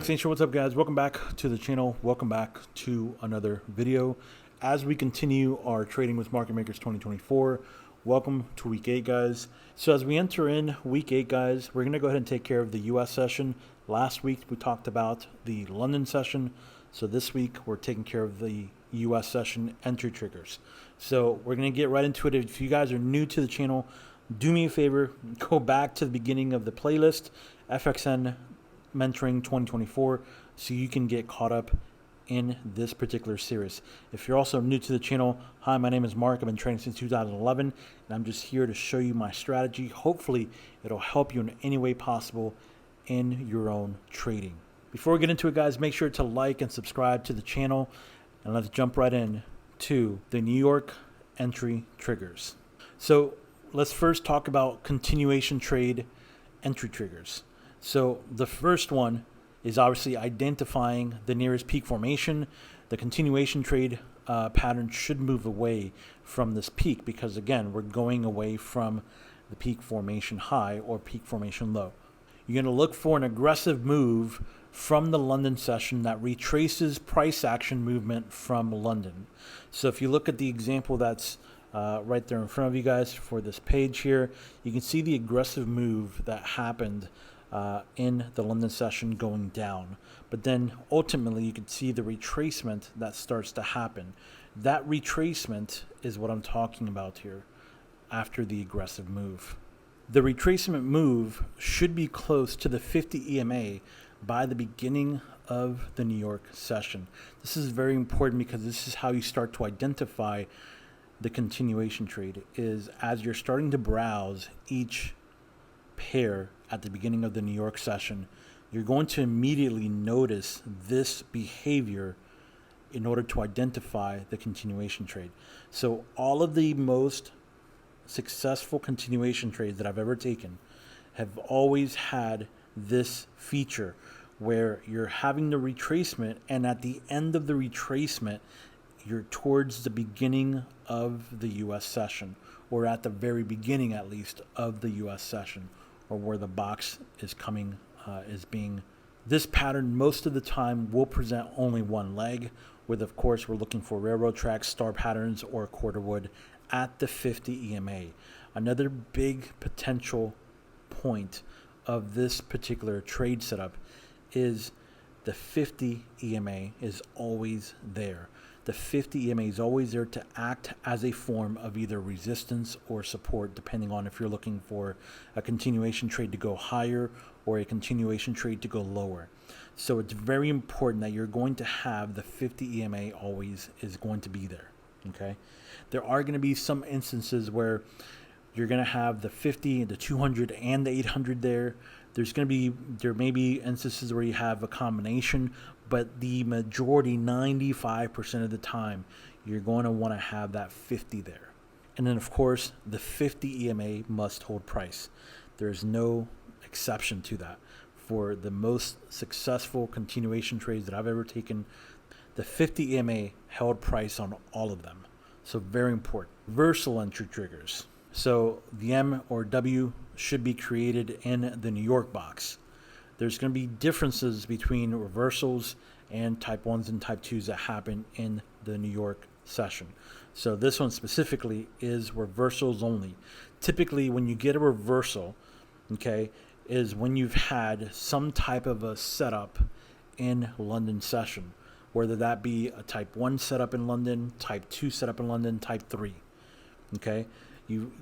Forex Nation, what's up guys? Welcome back to the channel. Welcome back to another video. As we continue our Trading with Market Makers 2024, welcome to week 8 guys. So as we enter in week 8 guys, we're going to go ahead and take care of the US session. Last week we talked about the London session. So this week we're taking care of the US session entry triggers. So we're going to get right into it. If you guys are new to the channel, do me a favor, go back to the beginning of the playlist, FXN Mentoring 2024, so you can get caught up in this particular series. If you're also new to the channel, hi, my name is Mark. I've been trading since 2011, and I'm just here to show you my strategy. Hopefully, it'll help you in any way possible in your own trading. Before we get into it, guys, make sure to like and subscribe to the channel, and let's jump right in to the New York entry triggers. So let's first talk about continuation trade entry triggers. So the first one is obviously identifying the nearest peak formation. The continuation trade pattern should move away from this peak because, again, we're going away from the peak formation high or peak formation low. You're going to look for an aggressive move from the London session that retraces price action movement from London. So if you look at the example that's right there in front of you guys for this page here, you can see the aggressive move that happened in the London session going down. But then ultimately you can see the retracement that starts to happen. That retracement is what I'm talking about here after the aggressive move. The retracement move should be close to the 50 EMA by the beginning of the New York session. This is very important because this is how you start to identify the continuation trade, is as you're starting to browse each pair at the beginning of the New York session, you're going to immediately notice this behavior in order to identify the continuation trade. So all of the most successful continuation trades that I've ever taken have always had this feature where you're having the retracement, and at the end of the retracement you're towards the beginning of the US session, or at the very beginning at least of the US session, or where the box is coming, is being. This pattern most of the time will present only one leg, with of course we're looking for railroad tracks, star patterns, or quarter wood at the 50 EMA. Another big potential point of this particular trade setup is the 50 EMA is always there. The 50 EMA is always there to act as a form of either resistance or support, depending on if you're looking for a continuation trade to go higher or a continuation trade to go lower. So it's very important that you're going to have the 50 EMA always is going to be there. Okay, there are going to be some instances where you're going to have the 50, the 200, and the 800 there. There may be instances where you have a combination, but the majority, 95% of the time, you're going to want to have that 50 there. And then, of course, the 50 EMA must hold price. There's no exception to that. For the most successful continuation trades that I've ever taken, the 50 EMA held price on all of them. So very important. Reversal entry triggers. So the M or W should be created in the New York box. There's going to be differences between reversals and type 1s and type 2s that happen in the New York session. So this one specifically is reversals only. Typically when you get a reversal, okay, is when you've had some type of a setup in London session, whether that be a type 1 setup in London, type 2 setup in London, type 3, okay? You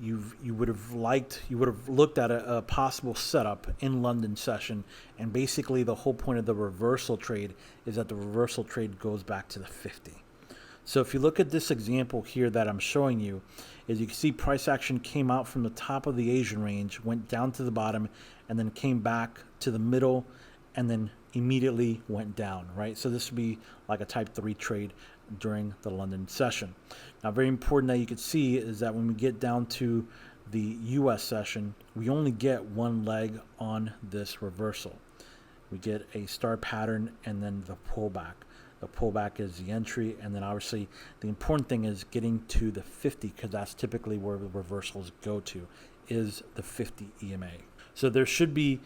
would have looked at a possible setup in London session, and basically the whole point of the reversal trade is that the reversal trade goes back to the 50. So if you look at this example here that I'm showing you, is you can see price action came out from the top of the Asian range, went down to the bottom, and then came back to the middle, and then immediately went down, right? So this would be like a type 3 trade during the London session. Now, very important that you can see is that when we get down to the US session, we only get one leg on this reversal. We get a star pattern and then the pullback. The pullback is the entry, and then obviously the important thing is getting to the 50, because that's typically where the reversals go to, is the 50 EMA. So there should be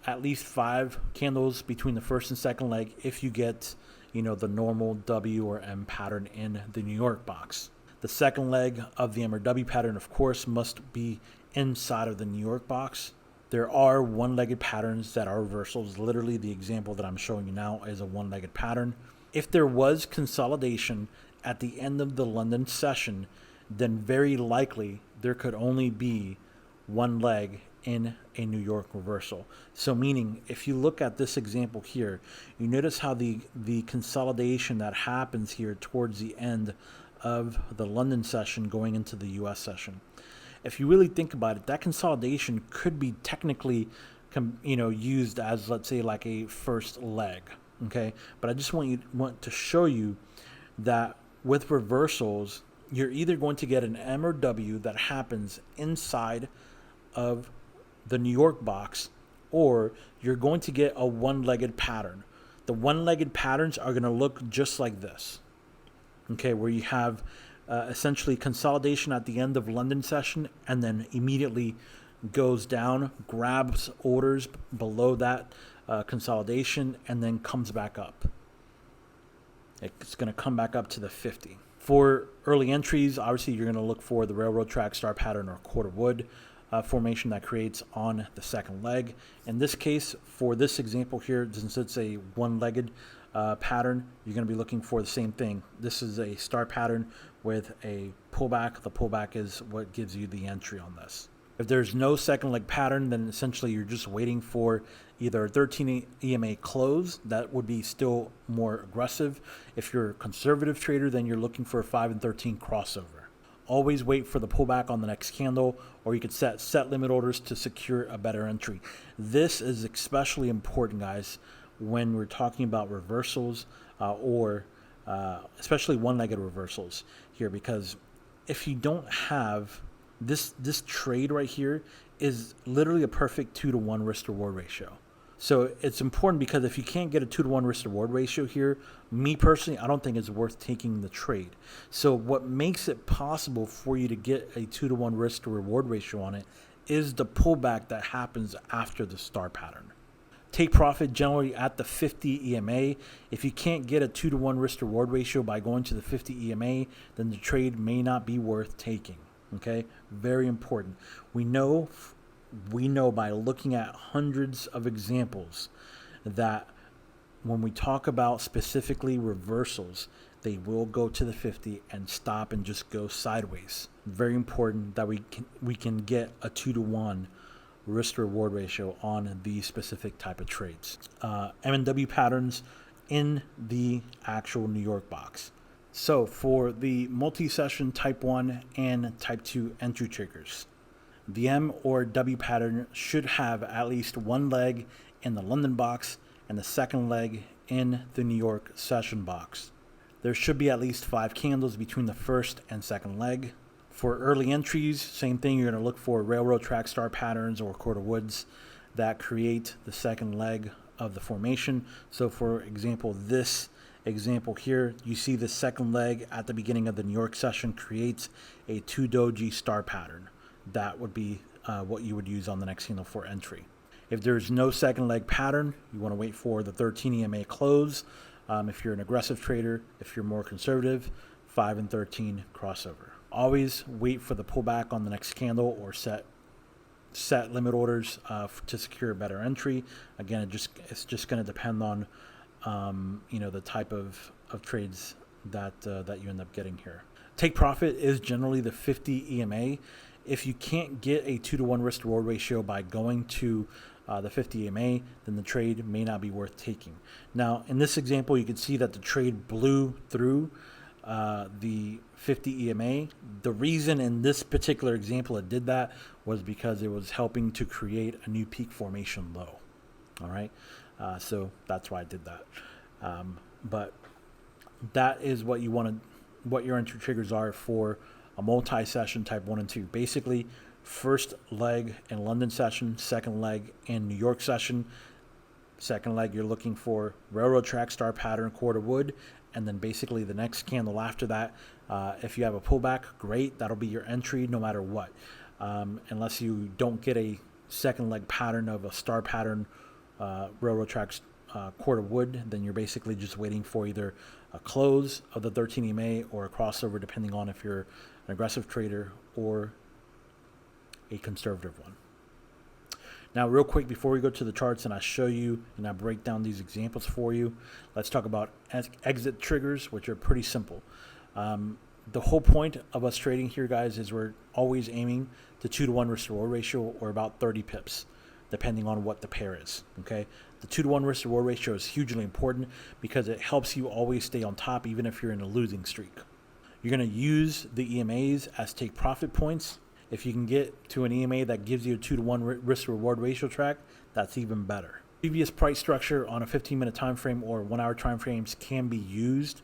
at least 5 candles between the first and second leg if you get, the normal W or M pattern in the New York box. The second leg of the M or W pattern, of course, must be inside of the New York box. There are one-legged patterns that are reversals. Literally, the example that I'm showing you now is a one-legged pattern. If there was consolidation at the end of the London session, then very likely there could only be one leg in a New York reversal. So meaning, if you look at this example here, you notice how the consolidation that happens here towards the end of the London session going into the US session. If you really think about it, that consolidation could be technically used as, let's say, like a first leg. Okay, but I just want to show you that with reversals, you're either going to get an M or W that happens inside of the New York box, or you're going to get a one-legged pattern. The one-legged patterns are going to look just like this. Okay, where you have essentially consolidation at the end of London session and then immediately goes down, grabs orders below that consolidation, and then comes back up. It's going to come back up to the 50. For early entries, obviously you're going to look for the railroad track star pattern or quarter wood formation that creates on the second leg. In this case, for this example here, since it's a one-legged pattern, you're going to be looking for the same thing. This is a star pattern with a pullback. The pullback is what gives you the entry on this. If there's no second leg pattern, then essentially you're just waiting for either a 13 EMA close. That would be still more aggressive. If you're a conservative trader, then you're looking for a 5 and 13 crossover. Always wait for the pullback on the next candle, or you could set limit orders to secure a better entry. This is especially important, guys, when we're talking about reversals or especially one-legged reversals here, because if you don't have this trade right here is literally a perfect 2-to-1 risk reward ratio. So it's important, because if you can't get a 2-to-1 risk reward ratio here, me personally, I don't think it's worth taking the trade. So what makes it possible for you to get a 2-to-1 risk to reward ratio on it is the pullback that happens after the star pattern. Take profit generally at the 50 EMA. If you can't get a 2-to-1 risk to reward ratio by going to the 50 EMA, then the trade may not be worth taking. Okay, very important. We know by looking at hundreds of examples that when we talk about specifically reversals, they will go to the 50 and stop and just go sideways. Very important that we can get a 2-to-1 risk to reward ratio on these specific type of trades. M&W patterns in the actual New York box. So for the multi-session type 1 and type 2 entry triggers, the M or W pattern should have at least one leg in the London box and the second leg in the New York session box. There should be at least 5 candles between the first and second leg. For early entries, same thing. You're going to look for railroad track star patterns or quarter woods that create the second leg of the formation. So for example, this example here, you see the second leg at the beginning of the New York session creates a 2 doji star pattern. That would be what you would use on the next candle for entry. If there's no second leg pattern, you want to wait for the 13 EMA close. If you're an aggressive trader, if you're more conservative, 5 and 13 crossover. Always wait for the pullback on the next candle or set limit orders to secure a better entry. Again, it's just going to depend on the type of trades that you end up getting here. Take profit is generally the 50 EMA. If you can't get a 2-to-1 risk to reward ratio by going to the 50 EMA, then the trade may not be worth taking. Now, in this example, you can see that the trade blew through the 50 EMA. The reason in this particular example it did that was because it was helping to create a new peak formation low. All right, so that's why I did that. But that is what you want to, what your entry triggers are for a multi-session type 1 and 2. Basically, first leg in London session, second leg in New York session. Second leg, you're looking for railroad track star pattern quarter wood, and then basically the next candle after that, if you have a pullback, great, that'll be your entry no matter what. Unless you don't get a second leg pattern of a star pattern quarter wood, then the trade may not be worth taking. Now, in this example, you can see that the trade blew through the 50 EMA. If you can't get a 2-to-1 risk to reward ratio by going to the 50 EMA, then the trade may not be worth taking. For early entries, same thing. You're going to look for railroad track star patterns or quarter woods that create the second leg of the formation. So for example, this example here, you see the second leg at the beginning of the New York session creates a 2 doji star pattern. That would be what you would use on the next candle for entry. If there's no second leg pattern, you want to wait for the pullback on the next candle or set limit orders to secure a better entry. Always wait for the pullback on the next candle or railroad tracks cord of wood, then you're basically just waiting for either a close of the 13 EMA or a crossover, depending on if you're an aggressive trader or a conservative one. Now, real quick, before we go to the charts and I show you and I break down these examples for you, let's talk about exit triggers, which are pretty simple. The whole point of us trading here, guys, is we're always aiming to 2-to-1 risk reward ratio, or about 30 pips, depending on what the pair is. Okay, the 2-to-1 risk reward ratio is hugely important because it helps you always stay on top, even if you're in a losing streak. You're going to use the EMAs as take profit points. If you can get to an EMA that gives you a 2-to-1 risk reward ratio track, that's even better. Previous price structure on a 15-minute time frame or 1-hour time frames can be used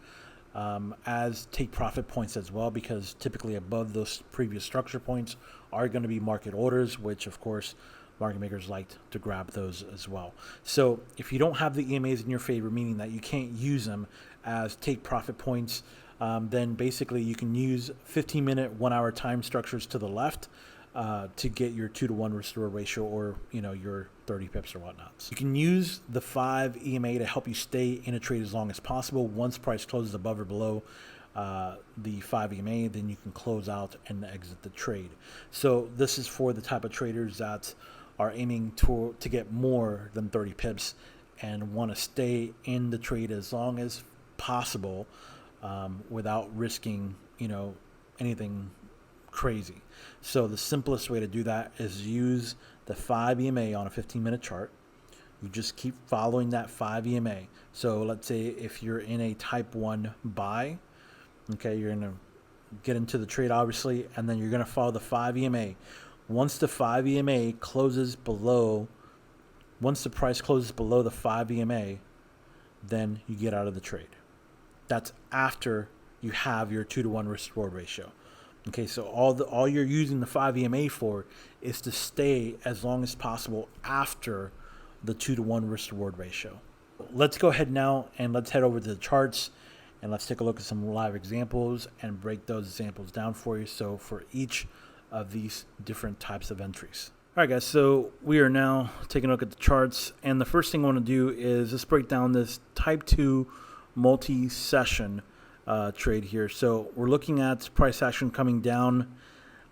as take profit points as well, because typically above those previous structure points are going to be market orders, which of course market makers like to grab those as well. So if you don't have the EMAs in your favor, meaning that you can't use them as take profit points, then basically you can use 15-minute 1-hour time structures to the left to get your 2-to-1 risk reward ratio, or your 30 pips or whatnot. So you can use the 5 EMA to help you stay in a trade as long as possible. Once price closes above or below the 5 EMA, then you can close out and exit the trade. So this is for the type of traders that are aiming to get more than 30 pips and want to stay in the trade as long as possible without risking anything crazy. So the simplest way to do that is use the 5 EMA on a 15-minute chart. You just keep following that 5 EMA. So let's say if you're in a type 1 buy, okay, you're going to get into the trade obviously, and then you're going to follow the 5 EMA. Once the 5 EMA closes below, once the price closes below the 5 EMA, then you get out of the trade. That's after you have your 2-to-1 risk reward ratio. Okay, so all you're using the 5 EMA for is to stay as long as possible after the 2-to-1 risk reward ratio. Let's go ahead now and let's head over to the charts and let's take a look at some live examples and break those examples down for you. So for each of these different types of entries. All right, guys, so we are now taking a look at the charts, and the first thing I want to do is let's break down this type 2 multi-session trade here. So we're looking at price action coming down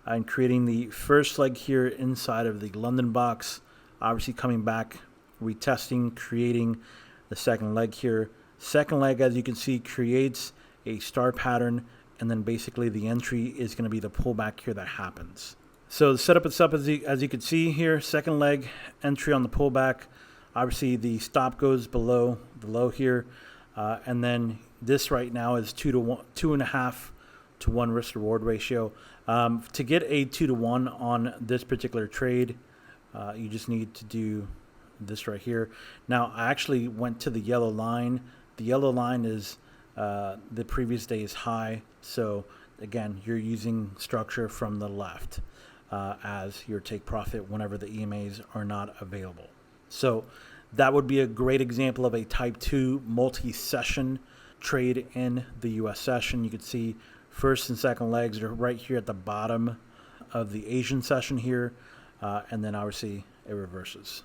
and creating the first leg here inside of the London box, obviously coming back, retesting, creating the second leg here. Second leg, as you can see, creates a star pattern, and then basically the entry is going to be the pullback here that happens. So the setup itself, as you can see here, second leg entry on the pullback. Obviously the stop goes below the low here, and then this right now is 2.5 to 1 risk reward ratio. To get a 2-to-1 on this particular trade, you just need to do this right here. Now I actually went to the yellow line. The yellow line is the previous day's high. So again, you're using structure from the left as your take profit whenever the EMAs are not available. So that would be a great example of a type 2 multi-session trade in the US session. You can see first and second legs are right here at the bottom of the Asian session here, and then obviously it reverses.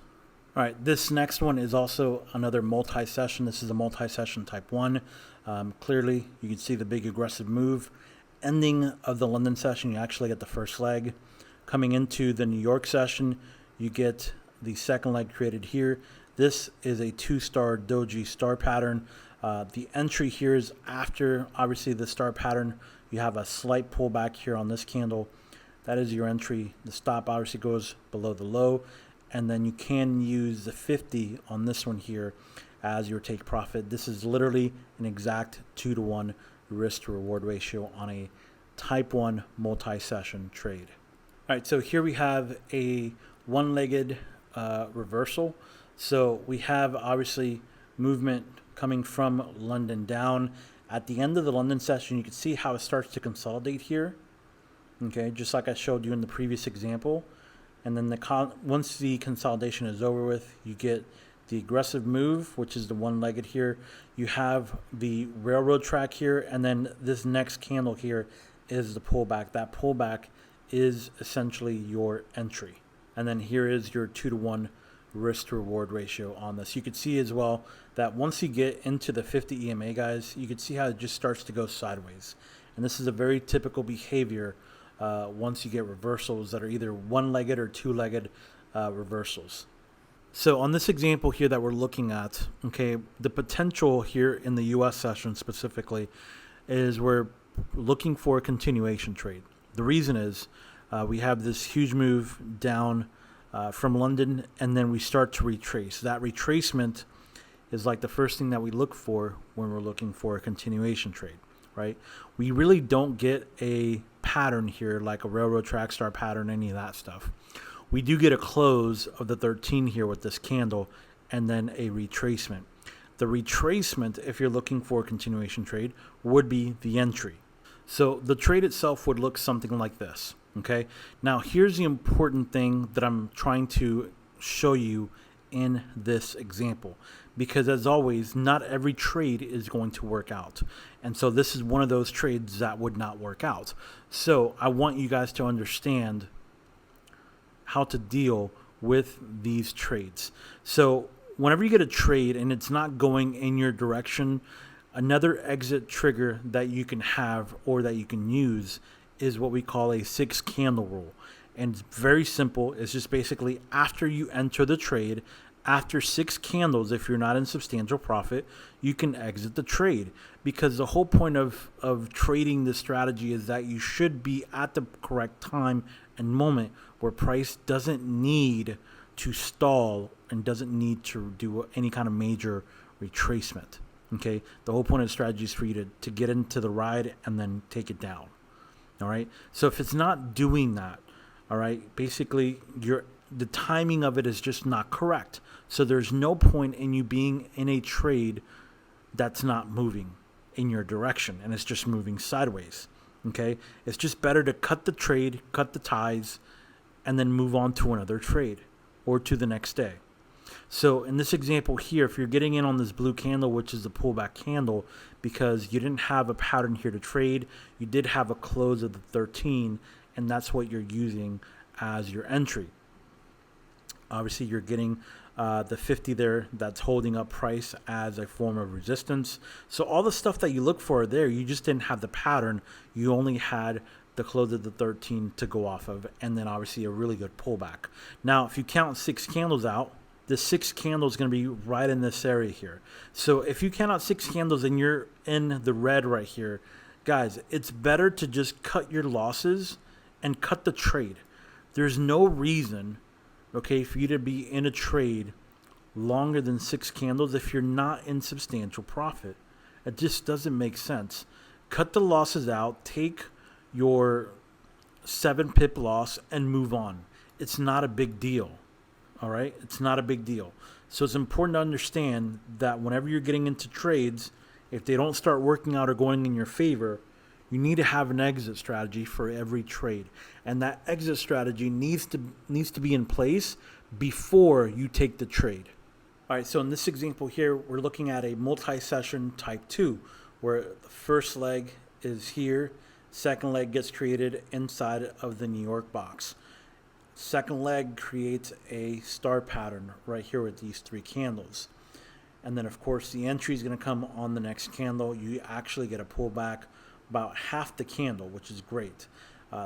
All right, this next one is also another multi-session. This is a multi-session type 1. Clearly, you can see the big aggressive move. Ending of the London session, you actually get the first leg. Coming into the New York session, you get the second leg created here. This is a 2-star doji star pattern. The entry here is after, obviously, the star pattern. You have a slight pullback here on this candle. That is your entry. The stop obviously goes below the low. And then you can use the 50 on this one here as your take profit. This is literally an exact 2-to-1 risk to reward ratio on a type 1 multi-session trade. All right, so here we have a one-legged reversal. So we have obviously movement coming from London down. At the end of the London session, you can see how it starts to consolidate here. Okay, just like I showed you in the previous example. And then once the consolidation is over with, you get the aggressive move, which is the one-legged here. You have the railroad track here, and then this next candle here is the pullback. That pullback is essentially your entry. And then here is your 2-to-1 risk to reward ratio on this. You could see as well that once you get into the 50 EMA, guys, you can see how it just starts to go sideways. And this is a very typical behavior once you get reversals that are either one-legged or two-legged reversals. So on this example here that we're looking at, okay, the potential here in the US session specifically is we're looking for a continuation trade. The reason is we have this huge move down from London, and then we start to retrace. That retracement is like the first thing that we look for when we're looking for a continuation trade, right? We really don't get a pattern here like a railroad track star pattern, any of that stuff. We do get a close of the 13 here with this candle and then a retracement. The retracement, if you're looking for a continuation trade, would be the entry. So the trade itself would look something like this, okay? Now here's the important thing that I'm trying to show you in this example, because as always, not every trade is going to work out. And so this is one of those trades that would not work out. So I want you guys to understand how to deal with these trades. So whenever you get a trade and it's not going in your direction, another exit trigger that you can have or that you can use is what we call a 6 candle rule. And it's very simple. It's just basically after you enter the trade, after 6 candles, if you're not in substantial profit, you can exit the trade. Because the whole point of trading this strategy is that you should be at the correct time and moment where price doesn't need to stall and doesn't need to do any kind of major retracement. Okay, the whole point of the strategy is for you to get into the ride and then take it down. All right, so if it's not doing that, all right, basically the timing of it is just not correct. So there's no point in you being in a trade that's not moving in your direction and it's just moving sideways. Okay, it's just better to cut the trade, cut the ties, and then move on to another trade or to the next day. So in this example here, if you're getting in on this blue candle, which is the pullback candle, because you didn't have a pattern here to trade, you did have a close of the 13, and that's what you're using as your entry. Obviously, you're getting the 50 there that's holding up price as a form of resistance. So all the stuff that you look for there, you just didn't have the pattern. You only had the close of the 13 to go off of, and then obviously a really good pullback. Now, if you count 6 candles out, the 6 candle is going to be right in this area here. So if you count out 6 candles and you're in the red right here, guys, it's better to just cut your losses and cut the trade. There's no reason, okay, for you to be in a trade longer than 6 candles if you're not in substantial profit. It just doesn't make sense. Cut the losses out, take your 7 pip loss and move on. It's not a big deal. All right, it's not a big deal. So it's important to understand that whenever you're getting into trades, if they don't start working out or going in your favor, you need to have an exit strategy for every trade. And that exit strategy needs to be in place before you take the trade. All right, so in this example here, we're looking at a multi-session type 2, where the first leg is here, second leg gets created inside of the New York box. Second leg creates a star pattern right here with these 3 candles. And then, of course, the entry is going to come on the next candle. You actually get a pullback about half the candle, which is great.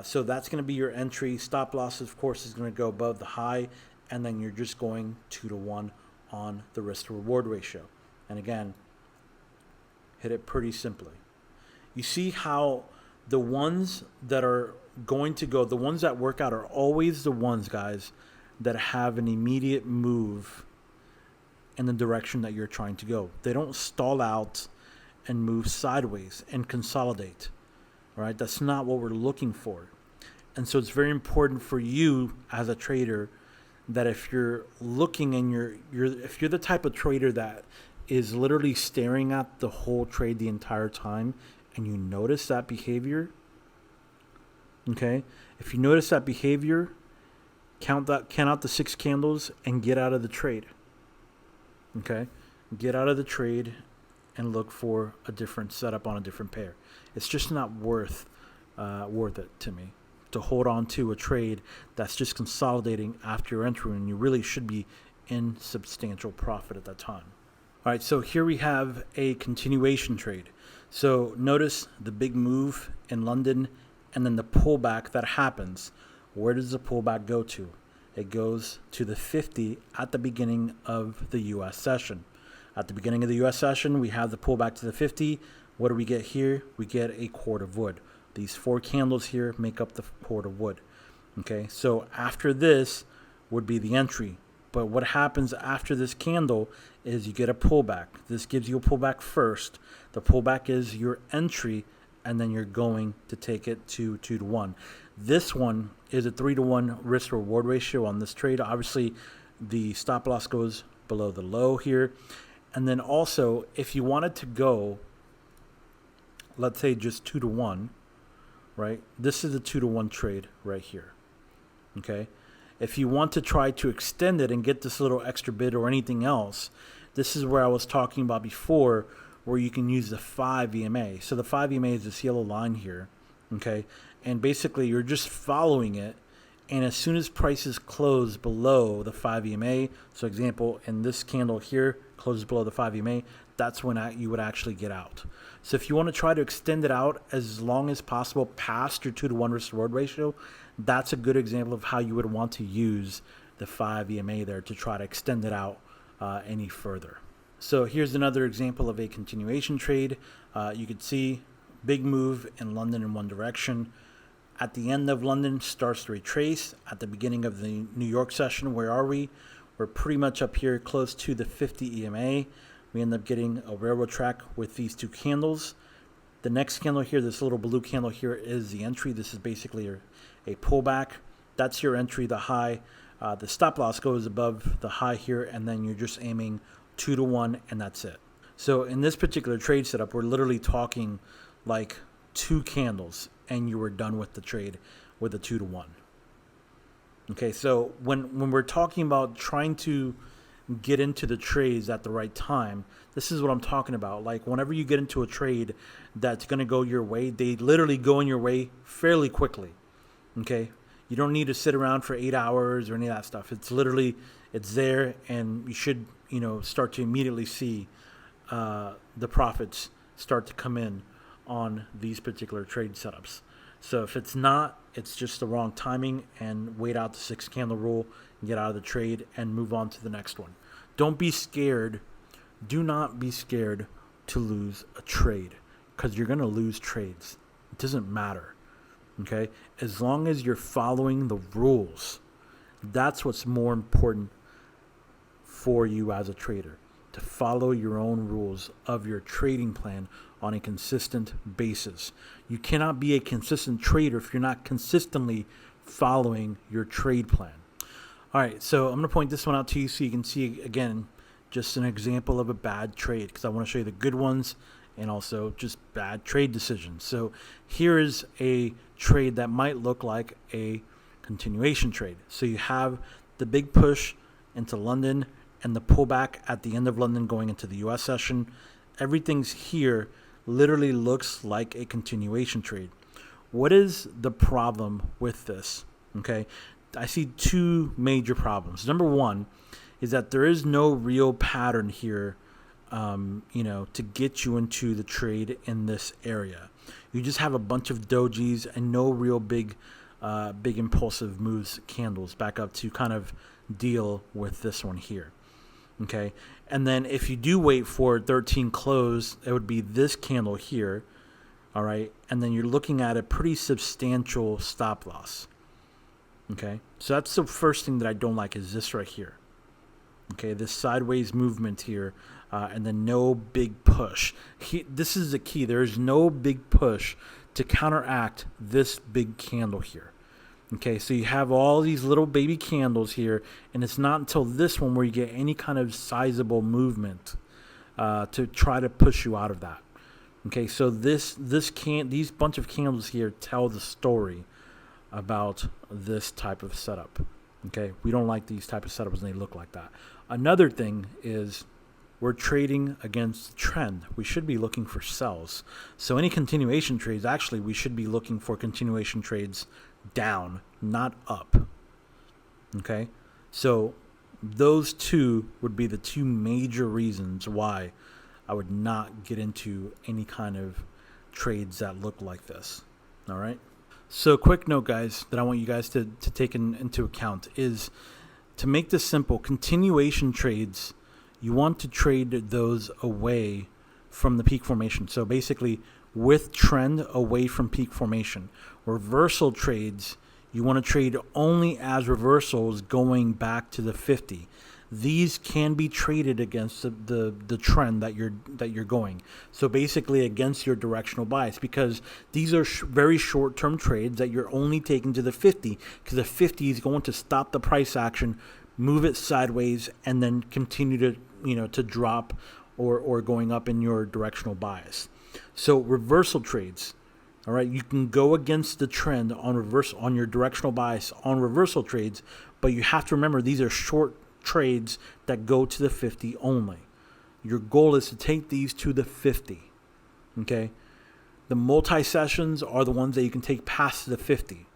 So that's going to be your entry. Stop loss, of course, is going to go above the high, and then you're just going 2-to-1 on the risk to reward ratio. And again, hit it pretty simply. You see how the ones that are going to go, the ones that work out are always the ones, guys, that have an immediate move in the direction that you're trying to go. They don't stall out and move sideways and consolidate. All right, that's not what we're looking for. And so it's very important for you as a trader that if you're looking and if you're the type of trader that is literally staring at the whole trade the entire time and you notice that behavior, okay, if you notice that behavior, count out the 6 candles and get out of the trade. Okay, get out of the trade and look for a different setup on a different pair. It's just not worth it to me to hold on to a trade that's just consolidating after your entry, and you really should be in substantial profit at that time. All right, so here we have a continuation trade. So notice the big move in London and then the pullback that happens. Where does the pullback go to? It goes to the 50 at the beginning of the U.S. session. At the beginning of the U.S. session, we have the pullback to the 50. What do we get here? We get a cord of wood. These 4 candles here make up the cord of wood. Okay, so after this would be the entry. But what happens after this candle is you get a pullback. This gives you a pullback first. The pullback is your entry, and then you're going to take it to 2 to 1. This one is a 3 to 1 risk reward ratio on this trade. Obviously, the stop loss goes below the low here. And then also, if you wanted to go, let's say just 2 to 1, right? This is a 2 to 1 trade right here. Okay. If you want to try to extend it and get this little extra bid or anything else, this is where I was talking about before, where you can use the 5 EMA. So the 5 EMA is this yellow line here, okay? And basically you're just following it, and as soon as prices close below the 5 EMA, so example, in this candle here, closes below the 5 EMA, that's when you would actually get out. So if you want to try to extend it out as long as possible past your 2 to 1 risk reward ratio, that's a good example of how you would want to use the 5 EMA there to try to extend it out any further. So here's another example of a continuation trade. You could see big move in London in one direction. At the end of London, starts to retrace. At the beginning of the New York session, where are we? We're pretty much up here close to the 50 EMA. We end up getting a railroad track with these 2 candles. The next candle here, this little blue candle here, is the entry. This is basically a pullback. That's your entry, the high. The stop loss goes above the high here, and then you're just aiming 2 to 1, and that's it. So in this particular trade setup, we're literally talking like 2 candles, and you were done with the trade with a 2 to 1. Okay, so when we're talking about trying to get into the trades at the right time, this is what I'm talking about. Like whenever you get into a trade that's going to go your way, they literally go in your way fairly quickly. Okay, you don't need to sit around for 8 hours or any of that stuff. It's literally, it's there, and you should, start to immediately see the profits start to come in on these particular trade setups. So if it's not, it's just the wrong timing, and wait out the 6 candle rule and get out of the trade and move on to the next one. Don't be scared. Do not be scared to lose a trade, because you're going to lose trades. It doesn't matter. Okay? As long as you're following the rules, that's what's more important for you as a trader, to follow your own rules of your trading plan on a consistent basis. You cannot be a consistent trader if you're not consistently following your trade plan. All right, so I'm going to point this one out to you so you can see, again, just an example of a bad trade, because I want to show you the good ones and also just bad trade decisions. So here is a trade that might look like a continuation trade. So you have the big push into London and the pullback at the end of London going into the US session. Everything's here literally looks like a continuation trade. What is the problem with this? Okay, I see 2 major problems. Number one is that there is no real pattern here, to get you into the trade in this area. You just have a bunch of dojis and no real big impulsive moves, candles back up to kind of deal with this one here. Okay, and then if you do wait for 13 close, it would be this candle here. All right, and then you're looking at a pretty substantial stop loss. Okay, so that's the first thing that I don't like, is this right here. Okay, this sideways movement here, and then no big push. This is the key. There is no big push to counteract this big candle here. Okay, so you have all these little baby candles here, and it's not until this one where you get any kind of sizable movement to try to push you out of that. Okay, so these bunch of candles here tell the story about this type of setup. Okay, we don't like these type of setups when they look like that. Another thing is we're trading against trend. We should be looking for sells. So any continuation trades, actually, we should be looking for continuation trades down, not up. Okay, so Those two would be the two major reasons why I would not get into any kind of trades that look like this. All right. So quick note, guys, that I want you guys to take into account is to make this simple, continuation trades, you want to trade those away from the peak formation. So basically with trend away from peak formation. Reversal trades, you want to trade only as reversals going back to the 50. These can be traded against the trend that you're going. So basically against your directional bias, because these are very short-term trades that you're only taking to the 50, because the 50 is going to stop the price action, move it sideways, and then continue to drop or going up in your directional bias. So reversal trades, all right, you can go against the trend on your directional bias on reversal trades, but you have to remember these are short trades that go to the 50 only. Your goal is to take these to the 50. Okay, the multi-sessions are the ones that you can take past the 50.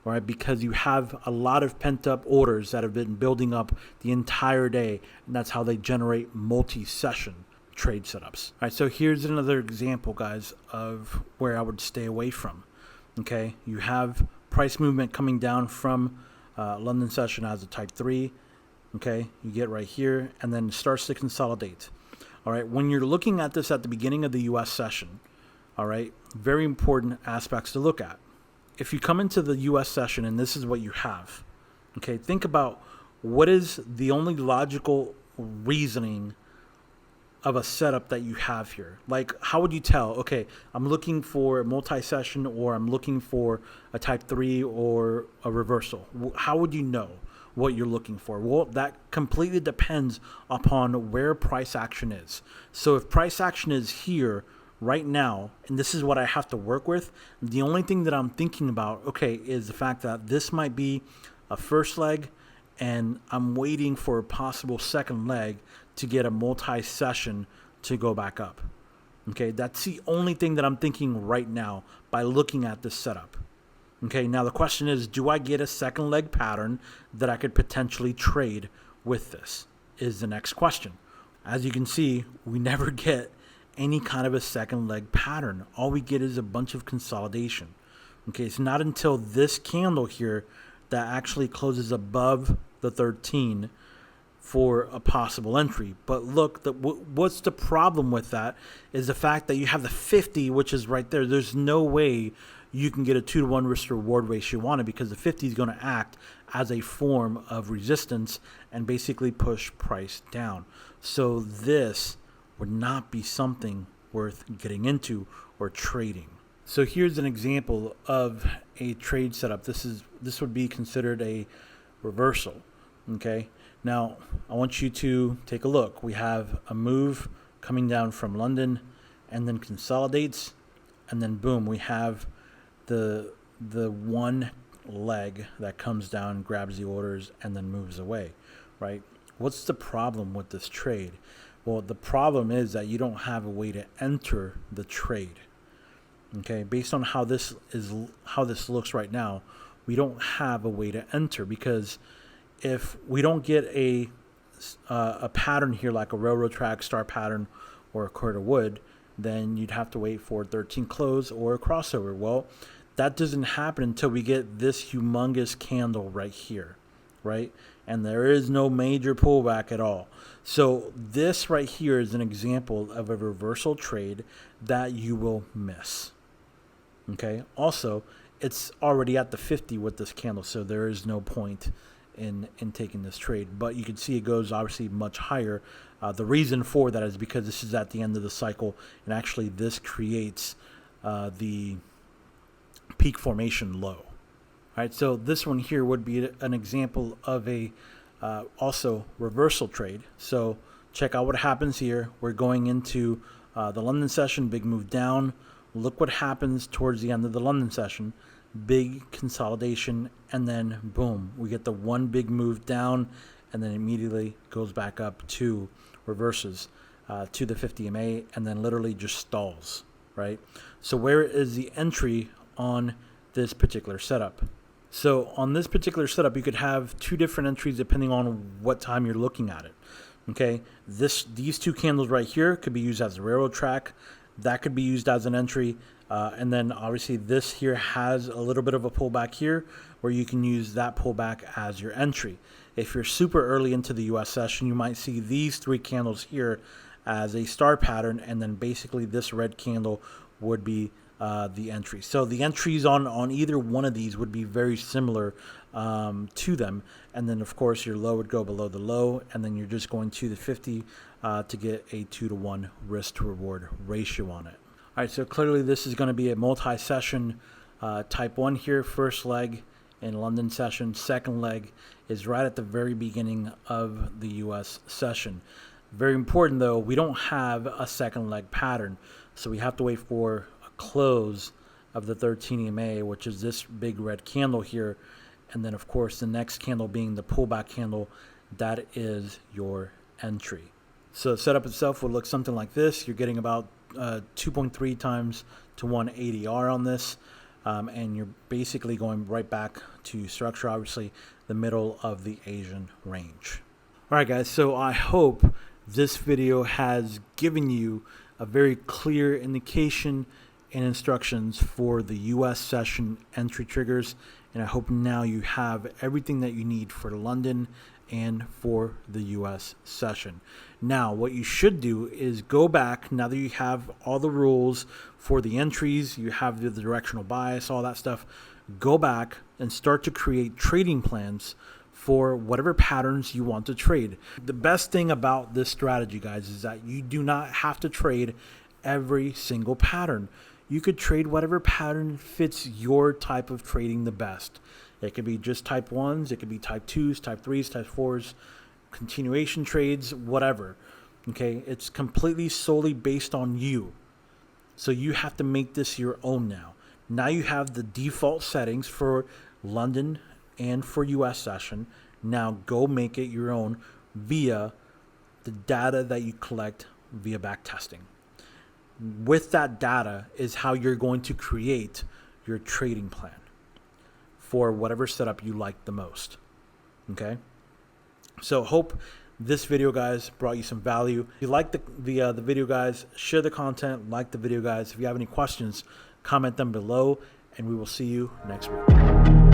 All right, because you have a lot of pent-up orders that have been building up the entire day, and that's how they generate multi-session trade setups. All right, so here's another example, guys, of where I would stay away from. Okay, you have price movement coming down from London session as a type 3. Okay, you get right here, and then it starts to consolidate. All right, when you're looking at this at the beginning of the US session, all right, very important aspects to look at. If you come into the US session and this is what you have, okay, think about what is the only logical reasoning of a setup that you have here. Like, how would you tell, okay, I'm looking for a multi-session, or I'm looking for a type 3 or a reversal? How would you know what you're looking for? Well, that completely depends upon where price action is. So if price action is here right now, and this is what I have to work with, the only thing that I'm thinking about, okay, is the fact that this might be a first leg, and I'm waiting for a possible second leg to get a multi-session to go back up. Okay, that's the only thing that I'm thinking right now by looking at this setup. Okay, now the question is, do I get a second leg pattern that I could potentially trade with this? Is the next question. As you can see, we never get any kind of a second leg pattern. All we get is a bunch of consolidation. Okay, it's not until this candle here that actually closes above the 13 for a possible entry. But look, what's the problem with that is the fact that you have the 50, which is right there. There's no way you can get a 2-to-1 risk reward ratio on it, because the 50 is going to act as a form of resistance and basically push price down. So this would not be something worth getting into or trading. So here's an example of a trade setup. This would be considered a reversal. Okay, now I want you to take a look. We have a move coming down from London, and then consolidates, and then boom, we have the one leg that comes down, grabs the orders, and then moves away, right? What's the problem with this trade? Well, the problem is that you don't have a way to enter the trade. Okay, based on how this looks right now, we don't have a way to enter, because if we don't get a pattern here like a railroad track star pattern or a quarter wood, then you'd have to wait for 13 close or a crossover. Well, that doesn't happen until we get this humongous candle right here, right? And there is no major pullback at all. So this right here is an example of a reversal trade that you will miss. Okay. Also, it's already at the 50 with this candle, so there is no point in taking this trade. But you can see it goes obviously much higher. The reason for that is because this is at the end of the cycle, and actually this creates the peak formation low. All right, so this one here would be an example of a also reversal trade. So check out what happens here. We're going into the London session, big move down. Look what happens towards the end of the London session. Big consolidation, and then boom, we get the one big move down, and then immediately goes back up to reverses to the 50 MA, and then literally just stalls, right? So where is the entry on this particular setup? So on this particular setup, you could have two different entries depending on what time you're looking at it. Okay, these two candles right here could be used as a railroad track. That could be used as an entry. And then obviously this here has a little bit of a pullback here where you can use that pullback as your entry. If you're super early into the US session, you might see these three candles here as a star pattern, and then basically this red candle would be the entry. So the entries on either one of these would be very similar to them. And then of course your low would go below the low, and then you're just going to the 50 to get a 2-to-1 risk to reward ratio on it. All right, so clearly this is going to be a multi-session type 1 here. First leg in London session. Second leg is right at the very beginning of the US session. Very important though, we don't have a second leg pattern, so we have to wait for a close of the 13 EMA, which is this big red candle here, and then of course the next candle being the pullback candle. That is your entry. So the setup itself would look something like this. You're getting about 2.3 times to 1 ADR on this, and you're basically going right back to structure, obviously the middle of the Asian range. All right guys, so I hope this video has given you a very clear indication and instructions for the US session entry triggers, and I hope now you have everything that you need for London and for the US session. Now what you should do is go back, now that you have all the rules for the entries, you have the directional bias, all that stuff, go back and start to create trading plans for whatever patterns you want to trade. The best thing about this strategy, guys, is that you do not have to trade every single pattern. You could trade whatever pattern fits your type of trading the best. It could be just type 1s, it could be type 2s, type 3s, type 4s, continuation trades, whatever. Okay, it's completely solely based on you. So you have to make this your own now. Now you have the default settings for London and for US session. Now go make it your own via the data that you collect via back testing. With that data is how you're going to create your trading plan for whatever setup you like the most. Okay, so hope this video, guys, brought you some value. If you like the video, guys, share the content, like the video, guys. If you have any questions, comment them below, and we will see you next week.